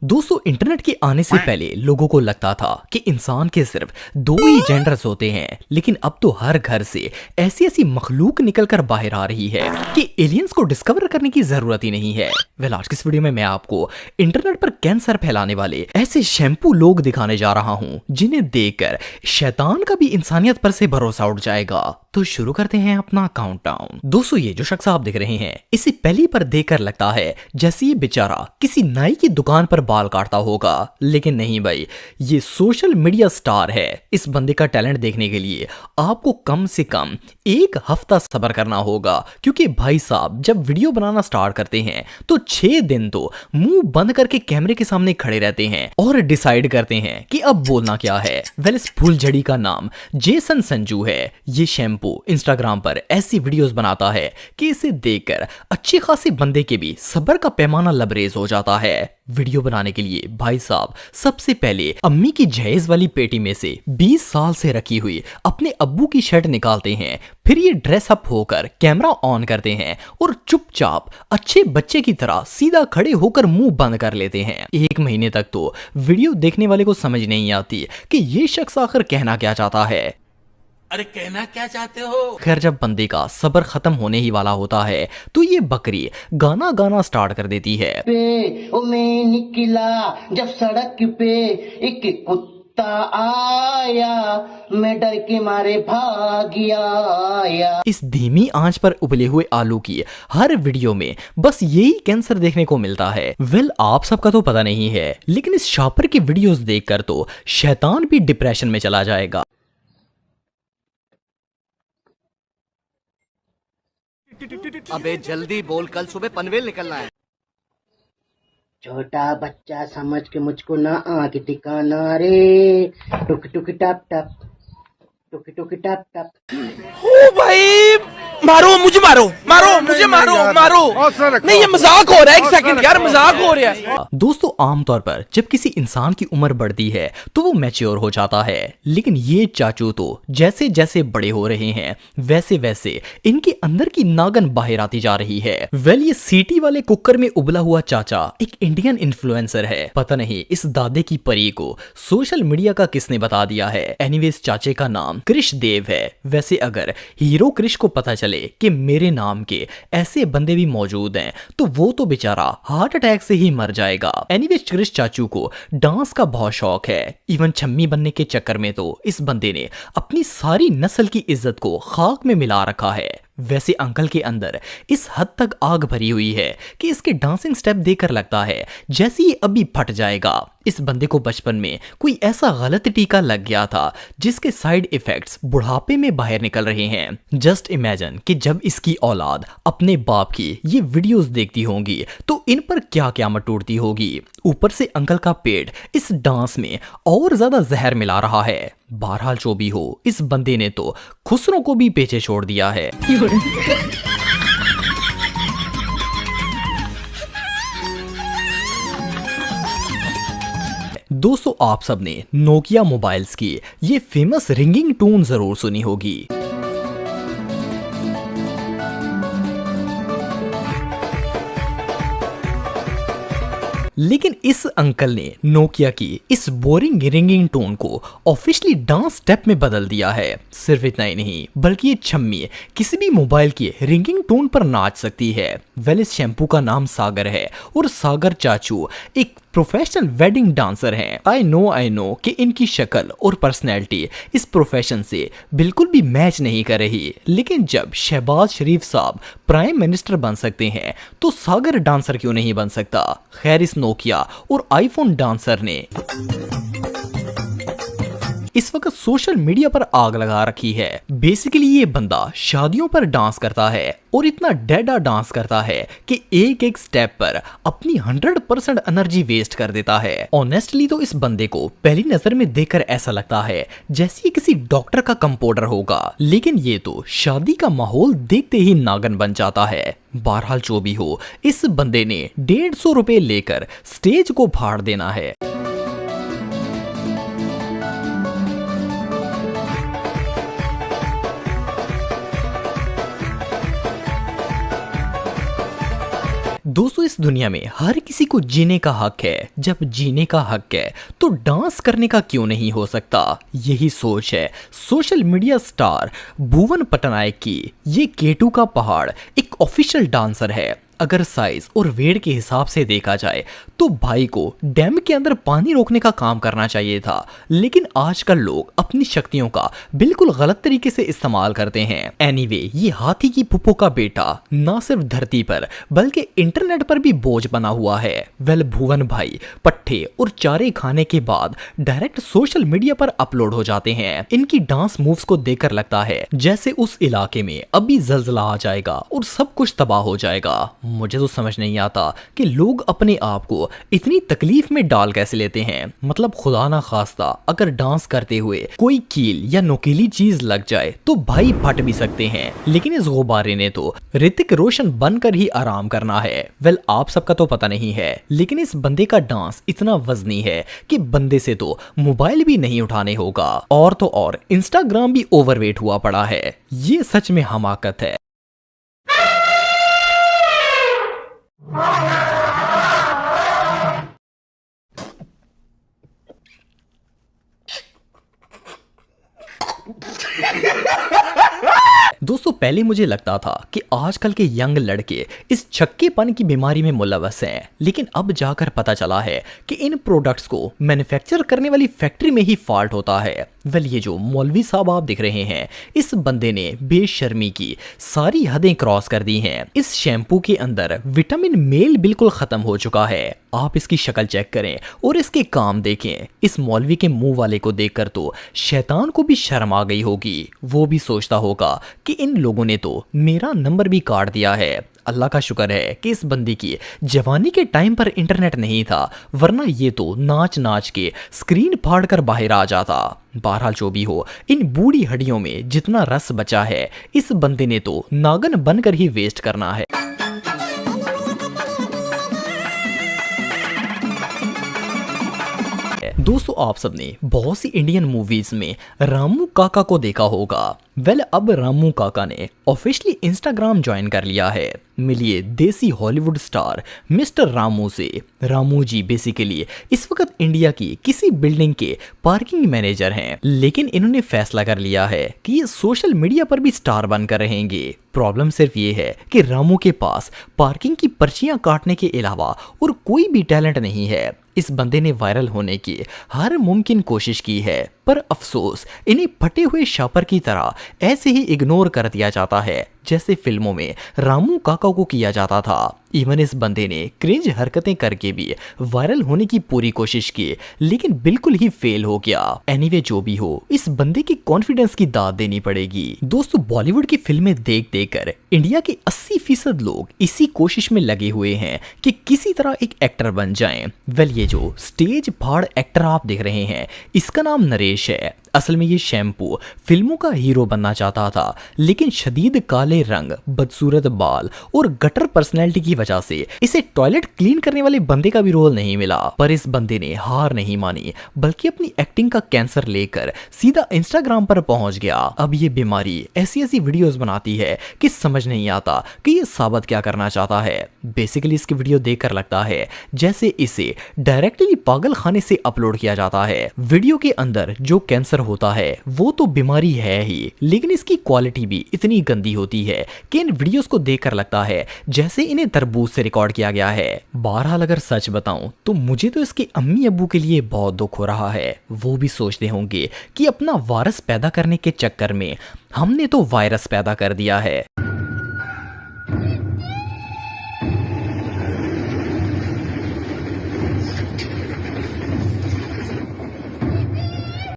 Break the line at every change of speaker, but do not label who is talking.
दोस्तों, इंटरनेट के आने से पहले लोगों को लगता था कि इंसान के सिर्फ दो ही जेंडर्स होते हैं, लेकिन अब तो हर घर से ऐसी ऐसी मखलूक निकलकर बाहर आ रही है कि एलियंस को डिस्कवर करने की जरूरत ही नहीं है। आज की इस वीडियो में मैं आपको इंटरनेट पर कैंसर फैलाने वाले ऐसे शैम्पू लोग दिखाने जा रहा हूँ जिन्हें देखकर शैतान का भी इंसानियत पर से भरोसा उठ जाएगा। तो शुरू करते हैं अपना काउंटडाउन। दोस्तों, ये जो शख्स आप देख रहे हैं, इसे पहली पर देखकर लगता है जैसे ये बेचारा किसी नाई की दुकान पर बाल काटता होगा, लेकिन नहीं भाई, ये सोशल मीडिया स्टार है। इस बंदे का टैलेंट देखने के लिए आपको कम से कम एक हफ्ता सब्र करना होगा, क्योंकि भाई साहब जब वीडियो बनाना स्टार्ट करते हैं तो 6 दिन तो मुंह बंद करके कैमरे के सामने खड़े रहते हैं और डिसाइड करते हैं कि अब बोलना क्या है। इस फूलझड़ी का नाम जेसन संजू है। ये शैम्पू इंस्टाग्राम पर ऐसी वीडियोस बनाता है कि इसे देखकर अच्छे खासे बंदे के भी सब्र का पैमाना लबरेज हो जाता है। वीडियो बनाने के लिए भाई साहब सबसे पहले अम्मी की जहेज वाली पेटी में से 20 साल से रखी हुई अपने अब्बू की शर्ट निकालते हैं, फिर ये ड्रेस अप होकर कैमरा ऑन करते हैं और चुपचाप अच्छे बच्चे की तरह सीधा खड़े होकर मुंह बंद कर लेते हैं। 1 महीने तक तो वीडियो देखने वाले को समझ नहीं आती कि ये शख्स आखिर कहना क्या चाहता है।
अरे कहना क्या चाहते हो?
खैर, जब बंदे का सब्र खत्म होने ही वाला होता है तो ये बकरी गाना गाना स्टार्ट कर देती है।
मैं निकला जब सड़क पे एक कुत्ता आया, मैं डर के मारे भाग आया।
इस धीमी आंच पर उबले हुए आलू की हर वीडियो में बस यही कैंसर देखने को मिलता है। आप सबका तो पता नहीं है, लेकिन इस शॉपर की वीडियोस देखकर तो शैतान भी डिप्रेशन में चला जाएगा।
अबे जल्दी बोल, कल सुबह पनवेल निकलना है।
छोटा बच्चा समझ के मुझको ना आके टिकाना रे, टुक टुक टप टप, टुक टुक टप टप।
ओ भाई, मारो मुझे, मारो मारो मुझे, मारो मारो। नहीं, ये मजाक हो रहा है। 1 सेकंड यार, मजाक हो रहा है।
दोस्तों, आमतौर पर जब किसी इंसान की उम्र बढ़ती है तो वो मैच्योर हो जाता है, लेकिन ये चाचू तो जैसे जैसे बड़े हो रहे हैं वैसे वैसे इनके अंदर की नागन बाहर आती जा रही है। ये सीटी वाले कुकर में उबला हुआ चाचा एक इंडियन इन्फ्लुएंसर है। पता नहीं इस दादे की परी को सोशल मीडिया का किसने बता दिया है। एनीवेज, चाचे का नाम कृष देव है। वैसे अगर हीरो कृष को पता चले कि मेरे नाम के ऐसे बंदे भी मौजूद हैं तो वो तो बेचारा हार्ट अटैक से ही मर जाएगा। एनीवेज, कृष चाचू को डांस का बहुत शौक है। इवन छम्मी बनने के चक्कर में तो इस बंदे ने अपनी सारी नस्ल की इज्जत को खाक में मिला रखा है। वैसे अंकल के अंदर इस हद तक आग भरी हुई है कि इसके डांसिंग स्टेप देखकर लगता है जैसे ये अभी फट जाएगा। इस बंदे को बचपन में कोई ऐसा गलत टीका लग गया था जिसके साइड इफेक्ट्स बुढ़ापे में बाहर निकल रहे हैं। जस्ट इमेजिन कि जब इसकी औलाद अपने बाप की ये वीडियोस देखती होंगी तो इन पर क्या क़यामत टूटती होगी। ऊपर से अंकल का पेट इस डांस में और ज्यादा जहर मिला रहा है। बहरहाल जो भी हो, इस बंदे ने तो खुसरों को भी पीछे छोड़ दिया है। दोस्तों, आप सबने नोकिया मोबाइल्स की ये फेमस रिंगिंग टोन जरूर सुनी होगी। लेकिन इस अंकल ने नोकिया की इस बोरिंग रिंगिंग टोन को ऑफिशियली डांस स्टेप में बदल दिया है। सिर्फ इतना ही नहीं, बल्कि ये छम्मी किसी भी मोबाइल की रिंगिंग टोन पर नाच सकती है। इस शैम्पू का नाम सागर है और सागर चाचू एक प्रोफेशनल वेडिंग डांसर हैं। आई नो कि इनकी शक्ल और पर्सनैलिटी इस प्रोफेशन से बिल्कुल भी मैच नहीं कर रही, लेकिन जब शहबाज शरीफ साहब प्राइम मिनिस्टर बन सकते हैं तो सागर डांसर क्यों नहीं बन सकता। खैर, इस नोकिया और आईफोन डांसर ने इस वक्त सोशल मीडिया पर आग लगा रखी है। बेसिकली ये बंदा शादियों पर डांस करता है और इतना डेडा डांस करता है कि एक एक स्टेप पर अपनी 100% एनर्जी वेस्ट कर देता है। ऑनेस्टली तो इस बंदे को पहली नजर में देखकर ऐसा लगता है जैसे ये किसी डॉक्टर का कंपाउंडर होगा, लेकिन ये तो शादी का माहौल देखते ही नागन बन जाता है। बहरहाल जो भी हो, इस बंदे ने 150 रुपए लेकर स्टेज को फाड़ देना है। दोस्तों इस दुनिया में हर किसी को जीने का हक है। जब जीने का हक है तो डांस करने का क्यों नहीं हो सकता? यही सोच है सोशल मीडिया स्टार भुवन पटनायक की। ये केटू का पहाड़ एक ऑफिशियल डांसर है। अगर साइज और वेट के हिसाब से देखा जाए तो भाई को डैम के अंदर पानी रोकने का काम करना चाहिए था, लेकिन आजकल लोग अपनी शक्तियों का बिल्कुल गलत तरीके से इस्तेमाल करते हैं। एनीवे, ये हाथी की फुप्पो का बेटा ना सिर्फ धरती पर बल्कि इंटरनेट पर भी बोझ बना हुआ है। वेल, भुवन भाई पट्टे और चारे खाने के बाद डायरेक्ट सोशल मीडिया पर अपलोड हो जाते हैं। इनकी डांस मूव्स को देखकर लगता है जैसे उस इलाके में अभी जलजला आ जाएगा और सब कुछ तबाह हो जाएगा। मुझे तो समझ नहीं आता कि लोग अपने आप को इतनी तकलीफ में डाल कैसे लेते हैं। मतलब खुदा ना खास्ता अगर डांस करते हुए कोई कील या नोकीली चीज लग जाए तो भाई फट भी सकते हैं, लेकिन इस गुब्बारे ने तो ऋतिक रोशन बनकर ही आराम करना है। वेल, आप सबका तो पता नहीं है, लेकिन इस बंदे का डांस इतना वजनी है कि बंदे से तो मोबाइल भी नहीं उठाने होगा। और तो और इंस्टाग्राम भी ओवरवेट हुआ पड़ा है। ये सच में हमाकत है। दोस्तों पहले मुझे लगता था कि आजकल के यंग लड़के इस छक्केपन की बीमारी में मुलव्वस हैं, लेकिन अब जाकर पता चला है कि इन प्रोडक्ट्स को मैन्युफैक्चर करने वाली फैक्ट्री में ही फॉल्ट होता है। वेल, ये जो मौलवी साहब आप दिख रहे हैं, इस बंदे ने बेशर्मी की सारी हदें क्रॉस कर दी हैं। इस शैम्पू के अंदर विटामिन मेल बिल्कुल खत्म हो चुका है। आप इसकी शक्ल चेक करें और इसके काम देखें। इस मौलवी के मुंह वाले को देखकर तो शैतान को भी शर्म आ गई होगी। वो भी सोचता होगा कि इन लोगों ने तो मेरा नंबर भी काट दिया है। अल्लाह का शुक्र है कि इस बंदी की जवानी के टाइम पर इंटरनेट नहीं था, वरना ये तो नाच नाच के स्क्रीन फाड़ कर बाहर आ जाता। बहरहाल जो भी हो, इन बूढ़ी हड्डियों में जितना रस बचा है इस बंदे ने तो नागन बनकर ही वेस्ट करना है। दोस्तों आप सबने बहुत सी इंडियन मूवीज में रामू काका को देखा होगा। वेल, अब रामू काका ने ऑफिशियली इंस्टाग्राम ज्वाइन कर लिया है। मिलिए देसी हॉलीवुड स्टार मिस्टर रामू से। रामू जी बेसिकली इस वक्त इंडिया की किसी बिल्डिंग के पार्किंग मैनेजर हैं, लेकिन इन्होंने फैसला कर लिया है कि ये सोशल मीडिया पर भी स्टार बनकर रहेंगे। प्रॉब्लम सिर्फ ये है कि रामू के पास पार्किंग की पर्चियां काटने के अलावा और कोई भी टैलेंट नहीं है। इस बंदे ने वायरल होने की हर मुमकिन कोशिश की है, पर अफसोस इन्हें फटे हुए शापर की तरह ऐसे ही इग्नोर कर दिया जाता है जैसे फिल्मों में रामू काका को किया जाता था। इवन इस बंदे ने क्रिंज हरकतें करके भी वायरल होने की पूरी कोशिश की, लेकिन बिल्कुल ही फेल हो गया। एनीवे, जो भी हो, इस बंदे की कॉन्फिडेंस की दाद देनी पड़ेगी। दोस्तों बॉलीवुड की फिल्में देख देख कर इंडिया के 80% लोग इसी कोशिश में लगे हुए हैं कि किसी तरह एक एक्टर बन जाएं। वेल, ये जो स्टेज फाड़ एक्टर आप देख रहे हैं, इसका नाम नरेश है। असल में ये शैम्पू फिल्मों का हीरो बनना चाहता था, लेकिन शदीद काले रंग, बदसूरत बाल और गटर पर्सनैलिटी की वजह से इसे टॉयलेट क्लीन करने वाले बंदे का भी रोल नहीं मिला। पर इस बंदे ने हार नहीं मानी, बल्कि अपनी एक्टिंग का कैंसर लेकर सीधा इंस्टाग्राम पर पहुंच गया। अब ये बीमारी ऐसी ऐसी वीडियोस बनाती है कि समझ नहीं आता कि ये साबित क्या करना चाहता है। बेसिकली इसकी वीडियो देखकर लगता है जैसे इसे डायरेक्टली पागल खाने से अपलोड किया जाता है। वीडियो के अंदर जो कैंसर होता है वो तो बीमारी है ही, लेकिन इसकी क्वालिटी भी इतनी गंदी होती है कि इन वीडियोस को देखकर लगता है जैसे इन्हें तरबूज से रिकॉर्ड किया गया है। बहरहाल अगर सच बताऊं तो मुझे तो इसके अम्मी अब्बू के लिए बहुत दुख हो रहा है। वो भी सोचते होंगे कि अपना वायरस पैदा करने के चक्कर में हमने तो वायरस पैदा कर दिया है।